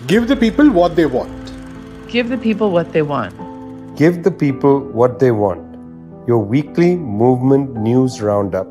Give the people what they want. Give the people what they want. Give the people what they want. Your weekly movement news roundup.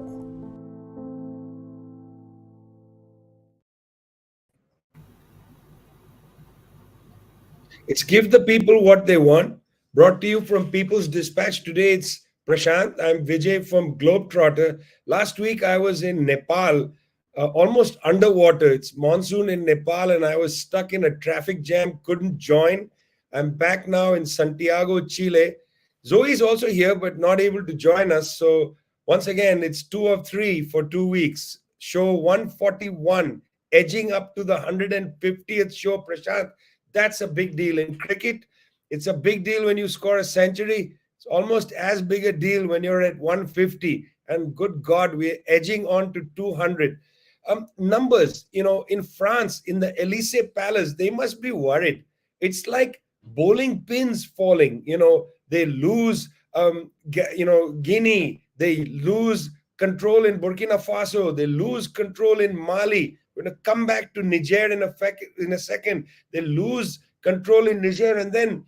It's Give the People What They Want, brought to you from People's Dispatch. Today it's Prashant. I'm Vijay from Globetrotter. Last week I was in Nepal, almost underwater. It's monsoon in Nepal and I was stuck in a traffic jam, couldn't join. I'm back now in Santiago, Chile. Zoe's also here but not able to join us. So once again, it's 2 of 3 for 2 weeks. Show 141, edging up to the 150th show, Prashant. That's a big deal. In cricket, it's a big deal when you score a century. It's almost as big a deal when you're at 150. And good God, we're edging on to 200. Numbers, in France, in the Elysee Palace, they must be worried. It's like bowling pins falling. They lose, Guinea. They lose control in Burkina Faso. They lose control in Mali. We're going to come back to Niger in a second. They lose control in Niger and then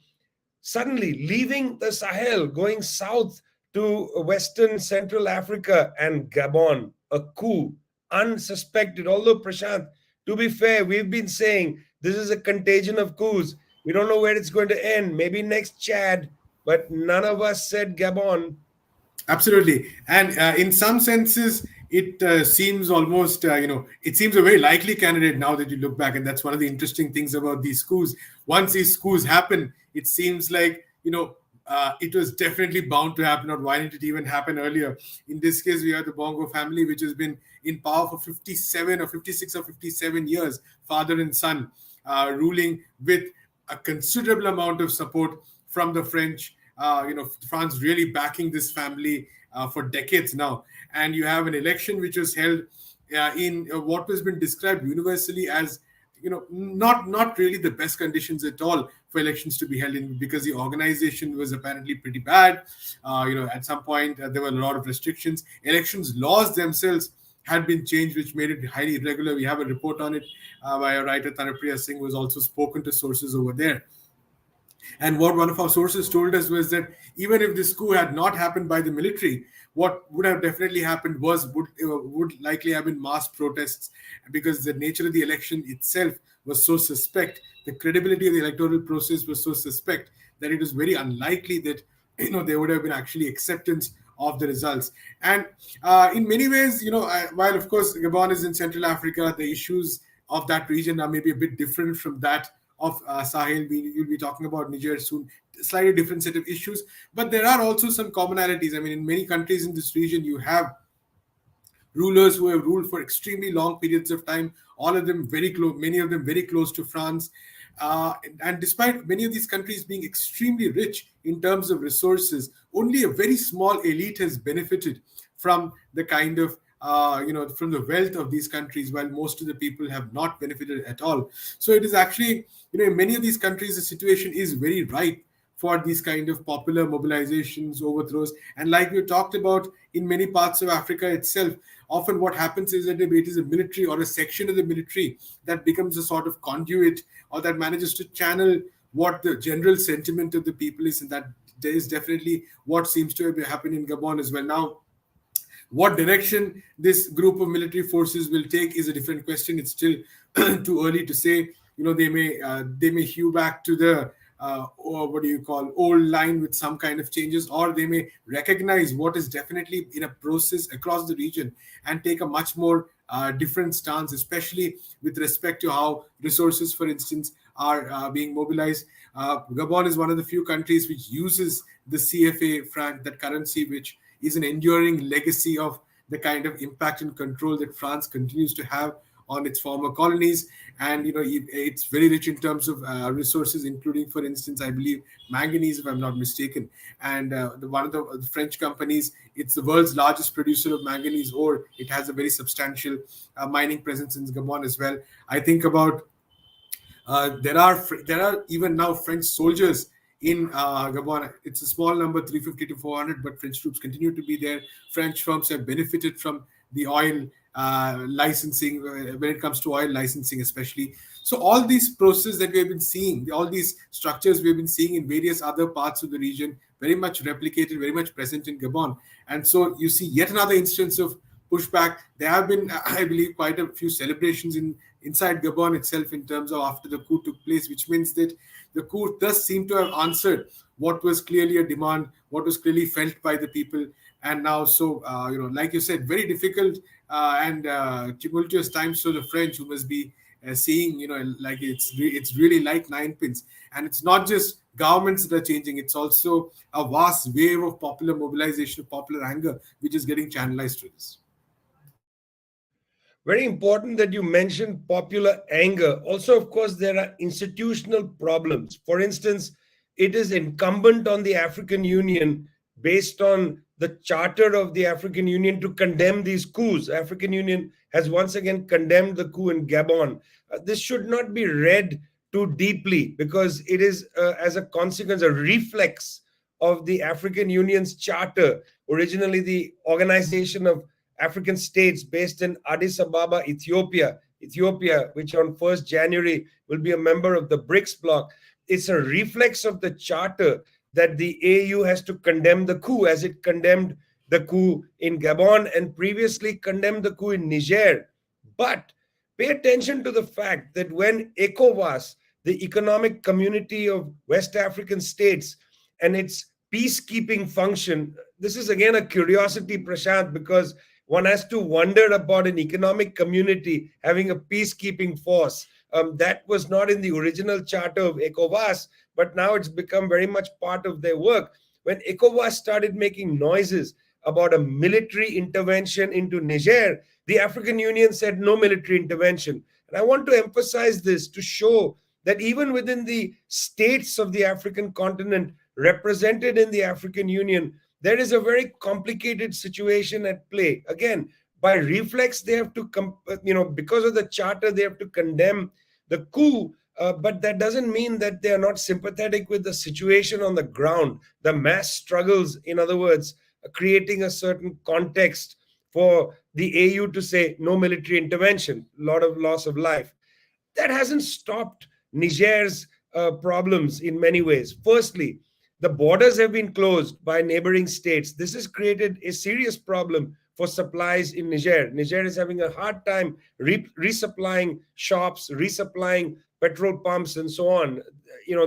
suddenly leaving the Sahel, going south to Western Central Africa and Gabon, a coup, unsuspected. Although, Prashant, to be fair, we've been saying this is a contagion of coups. We don't know where it's going to end. Maybe next Chad, but none of us said Gabon. Absolutely. And in some senses, it seems almost, it seems a very likely candidate now that you look back. And that's one of the interesting things about these coups. Once these coups happen, it seems like, it was definitely bound to happen, or why didn't it even happen earlier? In this case, we have the Bongo family, which has been in power for 57 or 56 or 57 years, father and son, ruling with a considerable amount of support from the French. France really backing this family for decades now. And you have an election which was held in what has been described universally as, not really the best conditions at all for elections to be held in, because the organization was apparently pretty bad. At some point, there were a lot of restrictions. Elections laws themselves had been changed, which made it highly irregular. We have a report on it by a writer, Tanapriya Singh, who has also spoken to sources over there. And what one of our sources told us was that even if this coup had not happened by the military, what would have definitely happened would likely have been mass protests, because the nature of the election itself was so suspect. The credibility of the electoral process was so suspect that it was very unlikely that there would have been actually acceptance of the results. And in many ways, while of course Gabon is in Central Africa, the issues of that region are maybe a bit different from that of Sahel. We'll be talking about Niger soon. Slightly different set of issues, but there are also some commonalities. I mean, in many countries in this region, you have rulers who have ruled for extremely long periods of time, all of them very close, many of them very close to France. And despite many of these countries being extremely rich in terms of resources, only a very small elite has benefited from the kind of from the wealth of these countries, while most of the people have not benefited at all. So it is actually, in many of these countries, the situation is very ripe for these kind of popular mobilizations, overthrows. And like we talked about in many parts of Africa itself, often what happens is that it is a military or a section of the military that becomes a sort of conduit, or that manages to channel what the general sentiment of the people is. And that is definitely what seems to have happened in Gabon as well. Now, what direction this group of military forces will take is a different question. It's still too early to say. They may hew back to the old line with some kind of changes, or they may recognize what is definitely in a process across the region and take a much more different stance, especially with respect to how resources, for instance, are being mobilized. Gabon is one of the few countries which uses the CFA franc, that currency, which is an enduring legacy of the kind of impact and control that France continues to have on its former colonies. And it's very rich in terms of resources, including, for instance, I believe manganese, if I'm not mistaken. And one of the French companies, it's the world's largest producer of manganese ore. It has a very substantial mining presence in Gabon as well. I think about there are even now French soldiers in Gabon. It's a small number, 350 to 400, but French troops continue to be there. French firms have benefited from the oil licensing, when it comes to oil licensing, especially. So all these processes that we have been seeing, all these structures we have been seeing in various other parts of the region, very much replicated, very much present in Gabon. And so you see yet another instance of pushback. There have been, I believe, quite a few celebrations inside Gabon itself in terms of after the coup took place, which means that the coup does seem to have answered what was clearly a demand, what was clearly felt by the people. And now, so, like you said, very difficult and tumultuous times for the French, who must be seeing, like it's really like nine pins. And it's not just governments that are changing, it's also a vast wave of popular mobilization, of popular anger, which is getting channelized through this. Very important that you mentioned popular anger. Also, of course, there are institutional problems. For instance, it is incumbent on the African Union, based on the charter of the African Union, to condemn these coups. African Union has once again condemned the coup in Gabon. This should not be read too deeply, because it is, as a consequence, a reflex of the African Union's charter, originally the Organization of African States, based in Addis Ababa, Ethiopia, which on 1st January will be a member of the BRICS bloc. It's a reflex of the charter that the AU has to condemn the coup, as it condemned the coup in Gabon and previously condemned the coup in Niger. But pay attention to the fact that when ECOWAS, the Economic Community of West African States, and its peacekeeping function, this is again a curiosity, Prashant, because one has to wonder about an economic community having a peacekeeping force. That was not in the original charter of ECOWAS, but now it's become very much part of their work. When ECOWAS started making noises about a military intervention into Niger, the African Union said no military intervention. And I want to emphasize this to show that even within the states of the African continent represented in the African Union, there is a very complicated situation at play. Again, by reflex, they have to, because of the charter, they have to condemn the coup. But that doesn't mean that they are not sympathetic with the situation on the ground, the mass struggles, in other words, creating a certain context for the AU to say no military intervention, a lot of loss of life. That hasn't stopped Niger's problems in many ways. Firstly, the borders have been closed by neighboring states. This has created a serious problem for supplies in Niger. Niger is having a hard time resupplying shops, resupplying petrol pumps, and so on.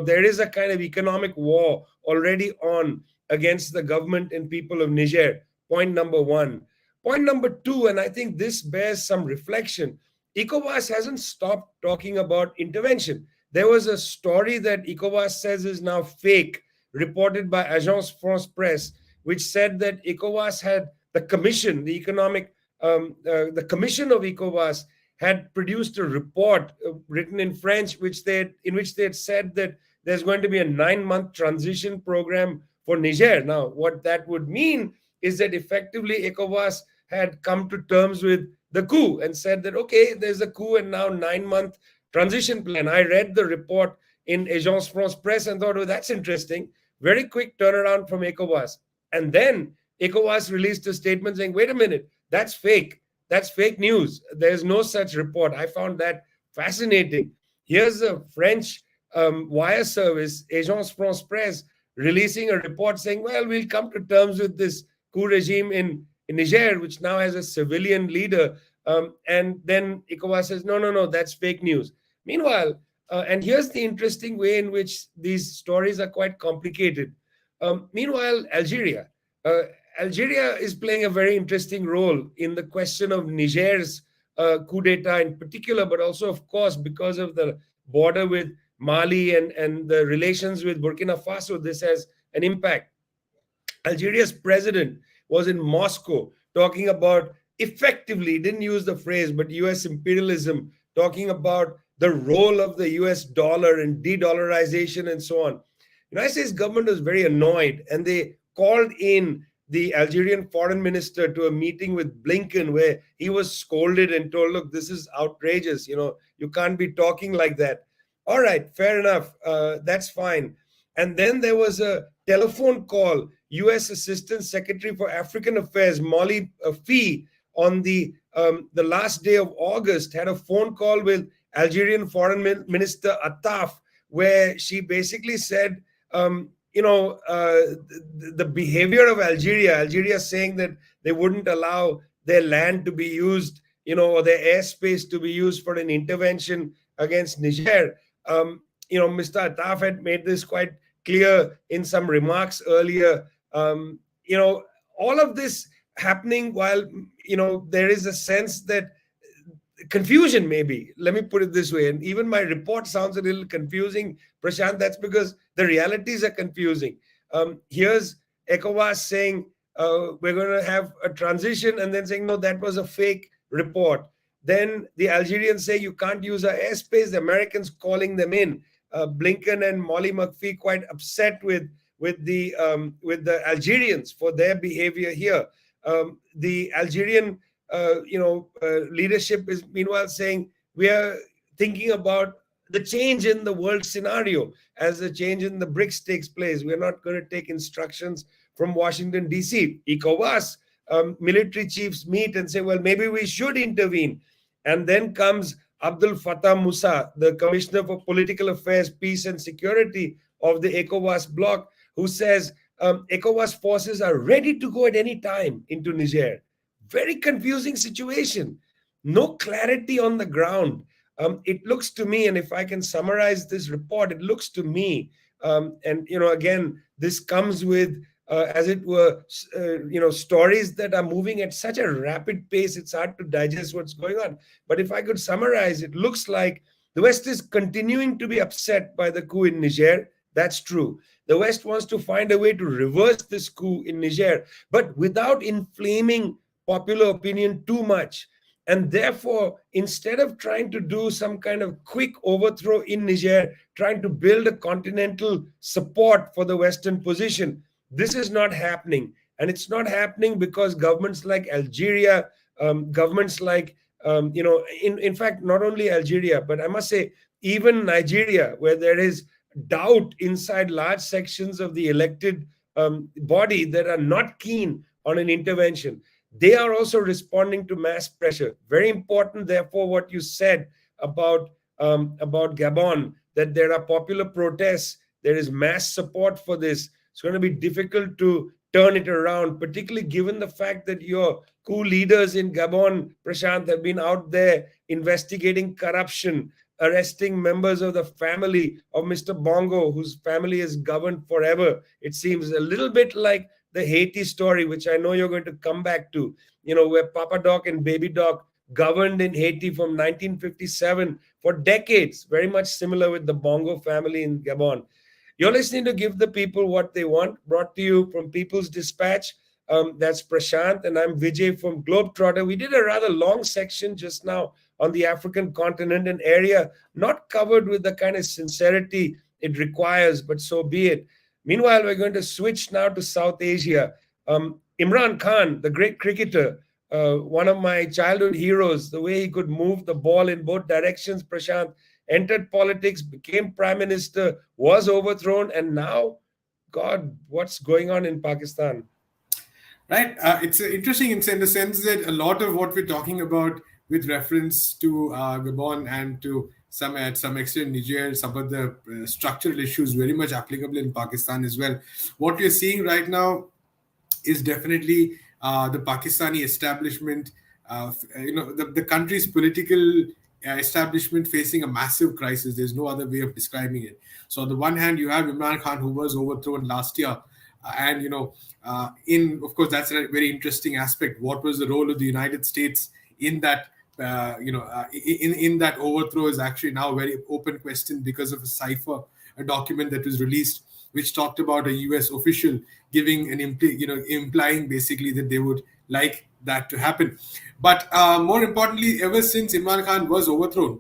There is a kind of economic war already on against the government and people of Niger. Point number one. Point number two, and I think this bears some reflection, ECOWAS hasn't stopped talking about intervention. There was a story that ECOWAS says is now fake, reported by Agence France Presse, which said that ECOWAS had the commission, the commission of ECOWAS had produced a report written in French, in which they had said that there's going to be a 9-month transition program for Niger. Now, what that would mean is that effectively ECOWAS had come to terms with the coup and said that, okay, there's a coup and now 9-month transition plan. I read the report in Agence France Presse and thought, oh, that's interesting. Very quick turnaround from ECOWAS. And then ECOWAS released a statement saying, wait a minute, that's fake. That's fake news. There's no such report. I found that fascinating. Here's a French wire service, Agence France Presse, releasing a report saying, well, we'll come to terms with this coup regime in Niger, which now has a civilian leader. And then ECOWAS says, no, that's fake news. Meanwhile, and here's the interesting way in which these stories are quite complicated. Meanwhile, Algeria is playing a very interesting role in the question of Niger's coup d'etat in particular, but also, of course, because of the border with Mali and the relations with Burkina Faso, this has an impact. Algeria's president was in Moscow talking about, effectively, didn't use the phrase, but US imperialism, talking about the role of the US dollar and de-dollarization and so on. The United States government was very annoyed, and they called in the Algerian foreign minister to a meeting with Blinken, where he was scolded and told, look, this is outrageous. You can't be talking like that. All right, fair enough. That's fine. And then there was a telephone call. US Assistant Secretary for African Affairs, Molly Fee, on the last day of August, had a phone call with Algerian Foreign Minister Attaf, where she basically said, the behavior of Algeria saying that they wouldn't allow their land to be used, or their airspace to be used for an intervention against Niger. Mr. Attaf had made this quite clear in some remarks earlier. All of this happening while, there is a sense that confusion, maybe, let me put it this way, and even my report sounds a little confusing, Prashant. That's because the realities are confusing. Here's ECOWAS saying we're going to have a transition, and then saying no, that was a fake report. Then the Algerians say you can't use our airspace, the Americans calling them in. Blinken and Molly McPhee quite upset with the Algerians for their behavior here. The Algerian leadership is meanwhile saying we are thinking about the change in the world scenario as the change in the BRICS takes place. We're not going to take instructions from Washington, D.C. ECOWAS military chiefs meet and say, well, maybe we should intervene. And then comes Abdul Fattah Musa, the Commissioner for Political Affairs, Peace and Security of the ECOWAS bloc, who says ECOWAS forces are ready to go at any time into Niger. Very confusing situation. No clarity on the ground. It looks to me, and if I can summarize this report, it looks to me, again, this comes with, as it were, stories that are moving at such a rapid pace, it's hard to digest what's going on. But if I could summarize, it looks like the West is continuing to be upset by the coup in Niger. That's true. The West wants to find a way to reverse this coup in Niger, but without inflaming popular opinion too much. And therefore, instead of trying to do some kind of quick overthrow in Niger, trying to build a continental support for the Western position, this is not happening. And it's not happening because governments like Algeria, governments like, in fact, not only Algeria, but I must say, even Nigeria, where there is doubt inside large sections of the elected body that are not keen on an intervention. They are also responding to mass pressure. Very important, therefore, what you said about Gabon, that there are popular protests, there is mass support for this. It's going to be difficult to turn it around, particularly given the fact that your coup leaders in Gabon, Prashant, have been out there investigating corruption, arresting members of the family of Mr. Bongo, whose family is governed forever. It seems a little bit like the Haiti story, which I know you're going to come back to, where Papa Doc and Baby Doc governed in Haiti from 1957 for decades, very much similar with the Bongo family in Gabon. You're listening to Give the People What They Want, brought to you from People's Dispatch. That's Prashant, and I'm Vijay from Globetrotter. We did a rather long section just now on the African continent, an area not covered with the kind of sincerity it requires, but so be it. Meanwhile, we're going to switch now to South Asia. Imran Khan, the great cricketer, one of my childhood heroes, the way he could move the ball in both directions, Prashant, entered politics, became prime minister, was overthrown, and now, God, what's going on in Pakistan? Right. It's interesting in the sense that a lot of what we're talking about with reference to Gabon and to at some extent Niger, some of the structural issues very much applicable in Pakistan as well. What we're seeing right now is definitely the Pakistani establishment, the country's political establishment facing a massive crisis. There's no other way of describing it. So on the one hand, you have Imran Khan, who was overthrown last year. Of course, that's a very interesting aspect. What was the role of the United States in that? In that overthrow is actually now a very open question because of a document that was released, which talked about a U.S. official giving implying basically that they would like that to happen. But more importantly, ever since Imran Khan was overthrown,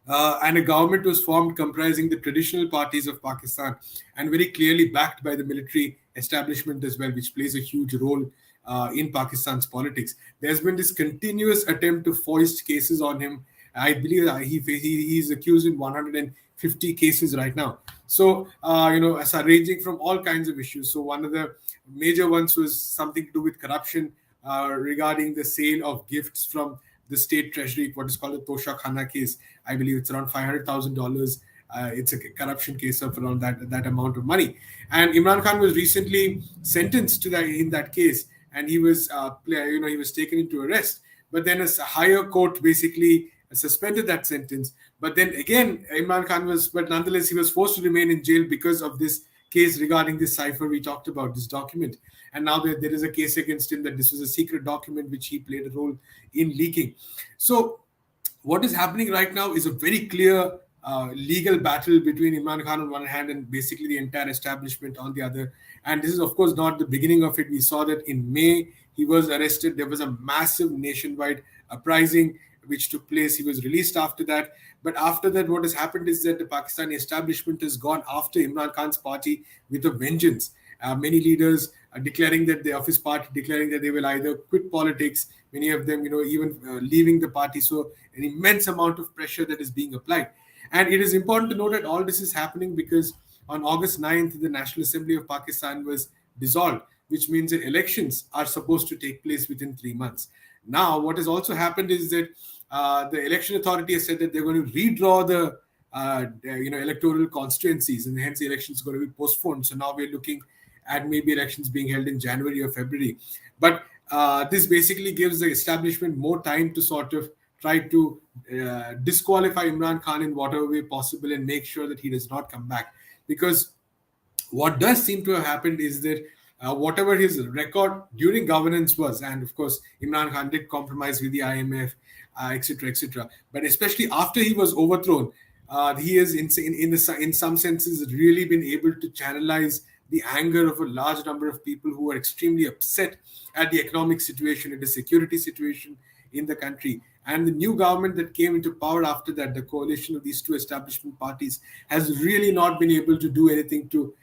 and a government was formed comprising the traditional parties of Pakistan and very clearly backed by the military establishment as well, which plays a huge role in Pakistan's politics. There's been this continuous attempt to foist cases on him. I believe he's accused in 150 cases right now. So, ranging from all kinds of issues. So one of the major ones was something to do with corruption, regarding the sale of gifts from the state treasury, what is called the Tosha Khana case. I believe it's around $500,000. It's a corruption case of around that amount of money. And Imran Khan was recently sentenced to that in that case, and he was he was taken into arrest. But then a higher court basically suspended that sentence. But then again, Imran Khan but nonetheless, he was forced to remain in jail because of this case regarding this cipher we talked about, this document. And now there is a case against him that this was a secret document which he played a role in leaking. So what is happening right now is a very clear legal battle between Imran Khan on one hand and basically the entire establishment on the other. And this is, of course, not the beginning of it. We saw that in May, he was arrested. There was a massive nationwide uprising which took place. He was released after that. But after that, what has happened is that the Pakistani establishment has gone after Imran Khan's party with a vengeance. Many leaders are declaring that of his party, declaring that they will either quit politics, many of them, even leaving the party. So an immense amount of pressure that is being applied. And it is important to note that all this is happening because on August 9th, the National Assembly of Pakistan was dissolved, which means that elections are supposed to take place within 3 months. Now, what has also happened is that the election authority has said that they're going to redraw the electoral constituencies, and hence the elections are going to be postponed. So now we're looking at maybe elections being held in January or February. But this basically gives the establishment more time to sort of try to disqualify Imran Khan in whatever way possible and make sure that he does not come back. Because what does seem to have happened is that whatever his record during governance was, and of course Imran Khan did compromise with the IMF, etc., etc. But especially after he was overthrown, he has in some senses really been able to channelize the anger of a large number of people who are extremely upset at the economic situation and the security situation in the country. And the new government that came into power after that, the coalition of these two establishment parties, has really not been able to do anything to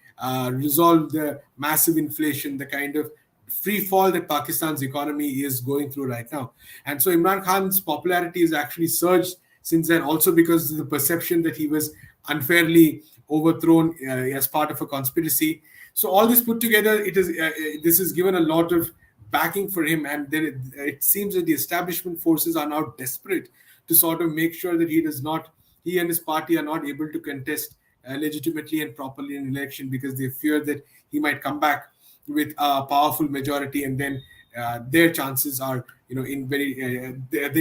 resolve the massive inflation, the kind of free fall that Pakistan's economy is going through right now. And so Imran Khan's popularity has actually surged since then, also because of the perception that he was unfairly overthrown as part of a conspiracy. So all this put together, this has given a lot of backing for him, and then it seems that the establishment forces are now desperate to sort of make sure that he and his party are not able to contest legitimately and properly in election, because they fear that he might come back with a powerful majority, and then their chances are, they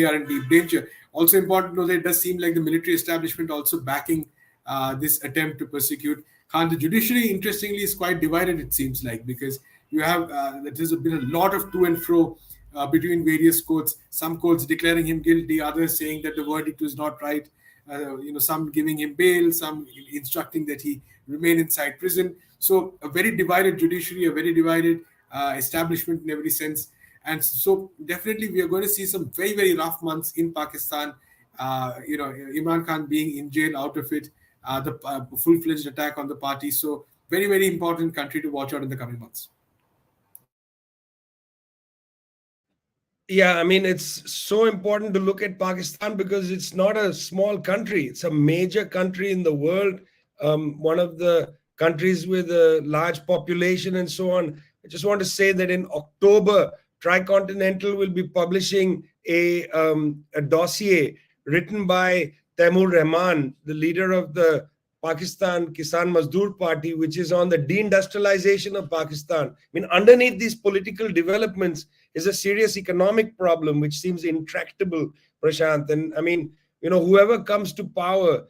are in deep danger. Also important to know that it does seem like the military establishment also backing this attempt to persecute Khan. The judiciary, interestingly, is quite divided, it seems like, because you have there's been a lot of to and fro between various courts. Some courts declaring him guilty, others saying that the verdict was not right. Some giving him bail, some instructing that he remain inside prison. So a very divided judiciary, a very divided establishment in every sense. And so definitely we are going to see some very, very rough months in Pakistan. Imran Khan being in jail, out of it, the full-fledged attack on the party. So very, very important country to watch out in the coming months. Yeah, I mean, it's so important to look at Pakistan because it's not a small country. It's a major country in the world, one of the countries with a large population and so on. I just want to say that in October, Tricontinental will be publishing a dossier written by Taimur Rahman, the leader of the Pakistan Kisan Mazdoor Party, which is on the deindustrialization of Pakistan. I mean, underneath these political developments is a serious economic problem which seems intractable, Prashant. And I mean, whoever comes to power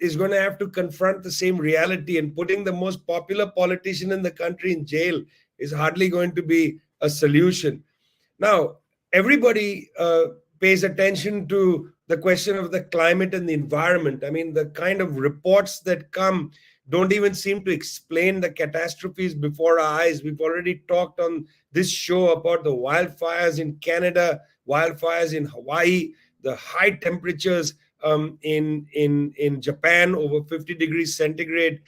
is going to have to confront the same reality, and putting the most popular politician in the country in jail is hardly going to be a solution. Now, everybody pays attention to the question of the climate and the environment. I mean, the kind of reports that come don't even seem to explain the catastrophes before our eyes. We've already talked on this show about the wildfires in Canada, wildfires in Hawaii, the high temperatures in Japan, over 50 degrees centigrade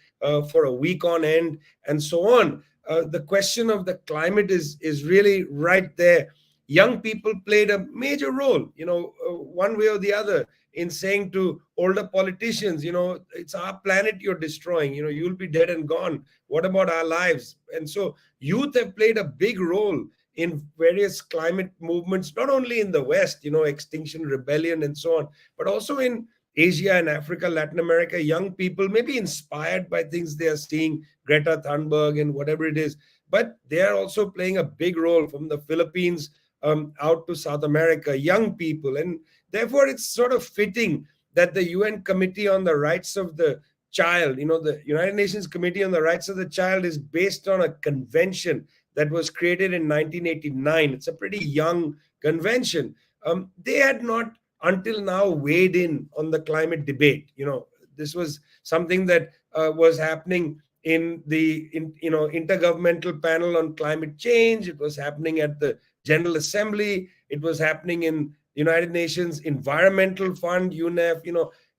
for a week on end, and so on. The question of the climate is really right there. Young people played a major role, one way or the other, in saying to older politicians, it's our planet you're destroying, you'll be dead and gone. What about our lives? And so youth have played a big role in various climate movements, not only in the West, Extinction Rebellion and so on, but also in Asia and Africa, Latin America. Young people may be inspired by things they are seeing, Greta Thunberg and whatever it is, but they are also playing a big role from the Philippines out to South America, young people. And therefore, it's sort of fitting that the UN Committee on the Rights of the Child, the United Nations Committee on the Rights of the Child is based on a convention that was created in 1989. It's a pretty young convention. They had not until now weighed in on the climate debate. This was something that was happening in the intergovernmental panel on climate change. It was happening at the General Assembly. It was happening in United Nations Environmental Fund, UNEP.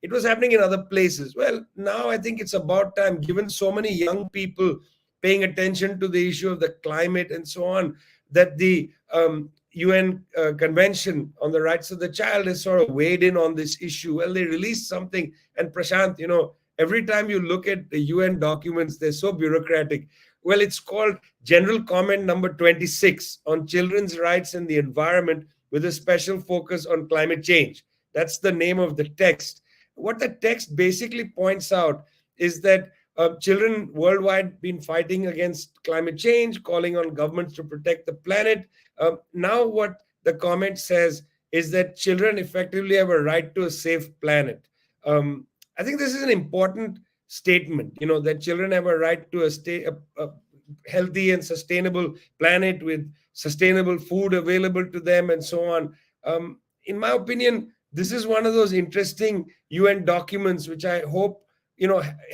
It was happening in other places. Well, now I think it's about time, given so many young people paying attention to the issue of the climate and so on, that the UN Convention on the Rights of the Child has sort of weighed in on this issue. Well, they released something, and Prasanth, every time you look at the UN documents, they're so bureaucratic. Well, it's called General Comment number 26 on children's rights and the environment with a special focus on climate change. That's the name of the text. What the text basically points out is that children worldwide been fighting against climate change, calling on governments to protect the planet. Now what the comment says is that children effectively have a right to a safe planet. I think this is an important statement, that children have a right to a healthy and sustainable planet with sustainable food available to them and so on. In my opinion, this is one of those interesting UN documents, which I hope,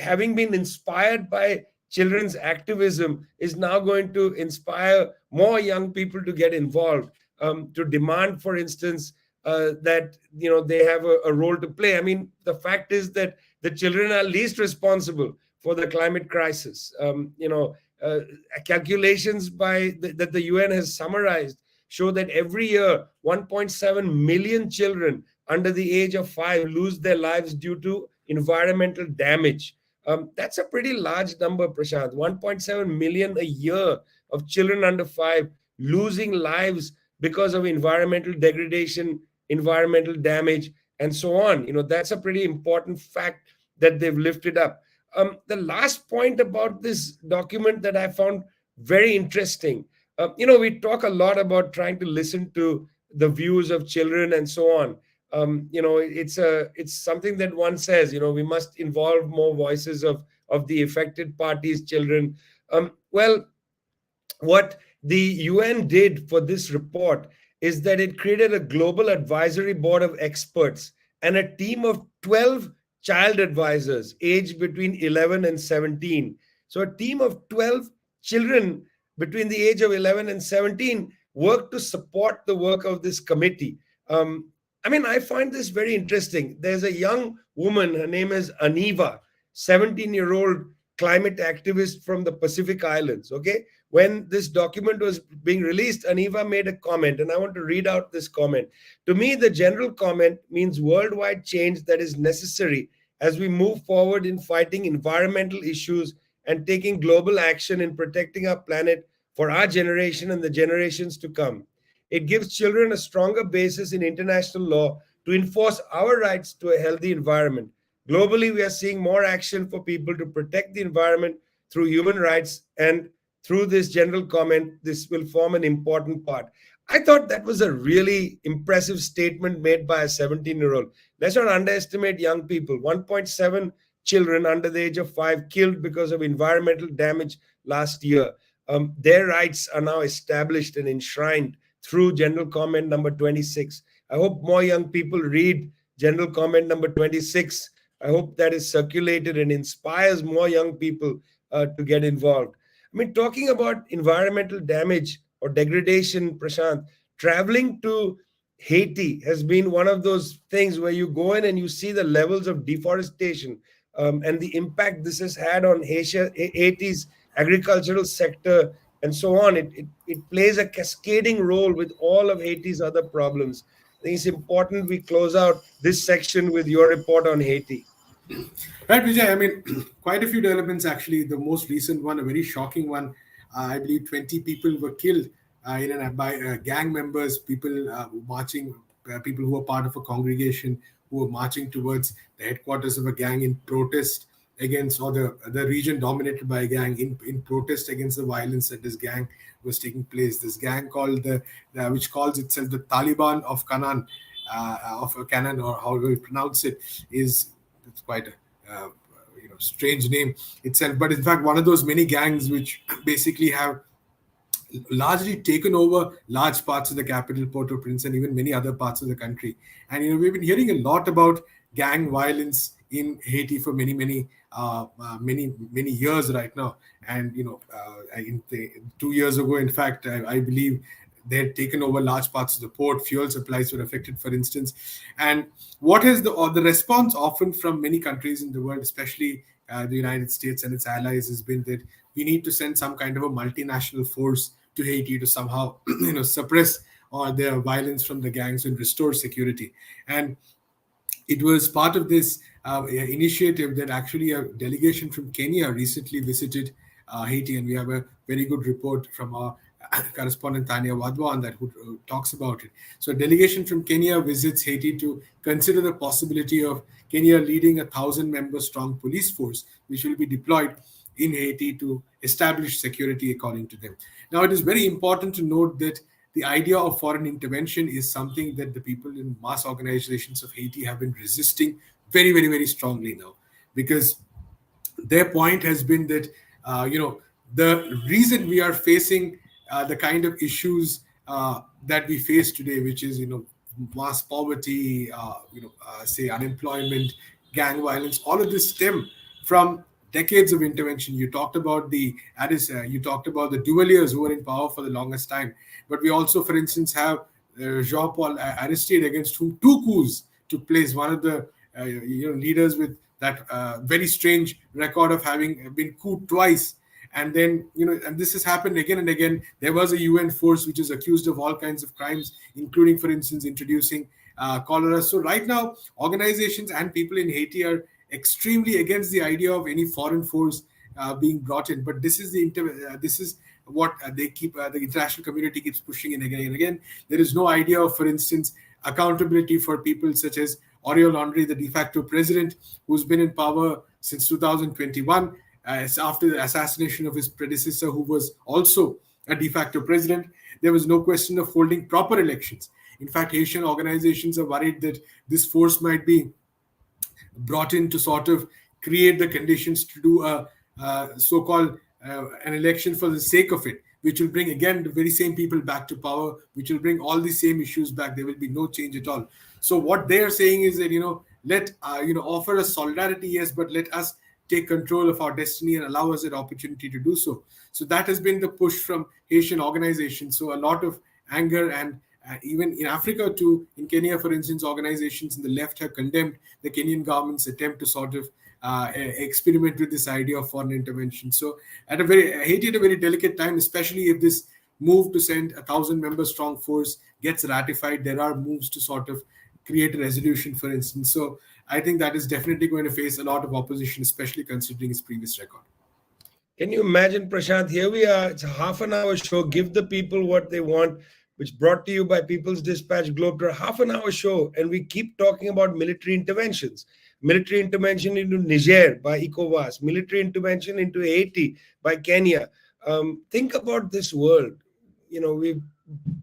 having been inspired by children's activism, is now going to inspire more young people to get involved, to demand, for instance, that they have a role to play. I mean, the fact is that the children are least responsible for the climate crisis. Calculations that the UN has summarized show that every year 1.7 million children under the age of 5 lose their lives due to environmental damage. That's a pretty large number, Prashant. 1.7 million a year of children under 5 losing lives because of environmental degradation, environmental damage, and so on. That's a pretty important fact that they've lifted up. The last point about this document that I found very interesting, we talk a lot about trying to listen to the views of children and so on. It's something that one says, we must involve more voices of the affected parties, children. Well, what the UN did for this report is that it created a global advisory board of experts and a team of 12 child advisors aged between 11 and 17. So a team of 12 children between the age of 11 and 17 worked to support the work of this committee. I find this very interesting. There's a young woman, her name is Aniva, 17-year-old climate activist from the Pacific Islands. Okay. When this document was being released, Aniva made a comment, and I want to read out this comment. To me, the general comment means worldwide change that is necessary as we move forward in fighting environmental issues and taking global action in protecting our planet for our generation and the generations to come. It gives children a stronger basis in international law to enforce our rights to a healthy environment. Globally, we are seeing more action for people to protect the environment through human rights, and through this general comment, this will form an important part. I thought that was a really impressive statement made by a 17-year-old. Let's not underestimate young people. 1.7 children under the age of 5 killed because of environmental damage last year. Their rights are now established and enshrined through General Comment number 26. I hope more young people read General Comment number 26. I hope that is circulated and inspires more young people to get involved. Talking about environmental damage or degradation, Prashant, traveling to Haiti has been one of those things where you go in and you see the levels of deforestation and the impact this has had on Haiti's agricultural sector and so on. It plays a cascading role with all of Haiti's other problems. I think it's important we close out this section with your report on Haiti. Right, Vijay. Quite a few developments actually. The most recent one, a very shocking one. I believe 20 people were killed by gang members, people marching, people who were part of a congregation who were marching towards the headquarters of a gang in protest against, or the region dominated by a gang in protest against the violence that this gang was taking place. This gang called which calls itself the Taliban of Canaan, or however you pronounce it, it's quite a strange name itself. But in fact, one of those many gangs which basically have largely taken over large parts of the capital, Port-au-Prince, and even many other parts of the country. And we've been hearing a lot about gang violence in Haiti for many years right now. And 2 years ago, in fact, I believe they had taken over large parts of the port. Fuel supplies were affected, for instance. And what is the response often from many countries in the world, especially the United States and its allies, has been that we need to send some kind of a multinational force to Haiti to somehow suppress their violence from the gangs and restore security. And it was part of this initiative that actually a delegation from Kenya recently visited Haiti, and we have a very good report from our correspondent Tanya Wadwa on that, who talks about it. So a delegation from Kenya visits Haiti to consider the possibility of Kenya leading 1,000-member strong police force, which will be deployed in Haiti to establish security according to them. Now, it is very important to note that the idea of foreign intervention is something that the people in mass organizations of Haiti have been resisting very, very, very strongly now, because their point has been that the reason we are facing the kind of issues that we face today, which is mass poverty, say unemployment, gang violence, all of this stem from decades of intervention. You talked about the Duvaliers who were in power for the longest time, but we also, for instance, have Jean-Paul Aristide, against whom 2 coups took place. One of the leaders with that very strange record of having been couped twice. And then, and this has happened again and again. There was a UN force which is accused of all kinds of crimes, including, for instance, introducing cholera. So right now, organizations and people in Haiti are extremely against the idea of any foreign force being brought in. But this is what the international community keeps pushing in again and again. There is no idea of, for instance, accountability for people such as Oriol Henry, the de facto president, who's been in power since 2021. After the assassination of his predecessor, who was also a de facto president. There was no question of holding proper elections. In fact, Haitian organizations are worried that this force might be brought in to sort of create the conditions to do a so-called an election for the sake of it, which will bring, again, the very same people back to power, which will bring all the same issues back. There will be no change at all. So what they are saying is that, let offer us solidarity, yes, but let us take control of our destiny and allow us an opportunity to do so. So that has been the push from Haitian organizations. So a lot of anger, and even in Africa too, in Kenya, for instance, organizations in the left have condemned the Kenyan government's attempt to sort of experiment with this idea of foreign intervention. So Haiti at a very delicate time, especially if this move to send 1,000-member strong force gets ratified. There are moves to sort of create a resolution, for instance. So I think that is definitely going to face a lot of opposition, especially considering its previous record. Can you imagine, Prashant? Here we are. It's a half-an-hour show. Give the people what they want, which brought to you by People's Dispatch Globetrotter. Half-an-hour show, and we keep talking about military interventions. Military intervention into Niger by ECOWAS. Military intervention into Haiti by Kenya. Think about this world. We've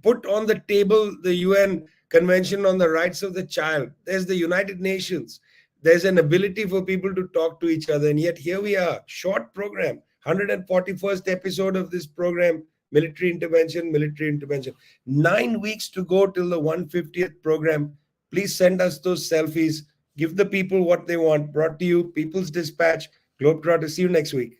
put on the table the UN Convention on the Rights of the Child. There's the United Nations. There's an ability for people to talk to each other. And yet here we are, short program, 141st episode of this program, military intervention. 9 weeks to go till the 150th program. Please send us those selfies. Give the people what they want. Brought to you, People's Dispatch, Globetrotter. See you next week.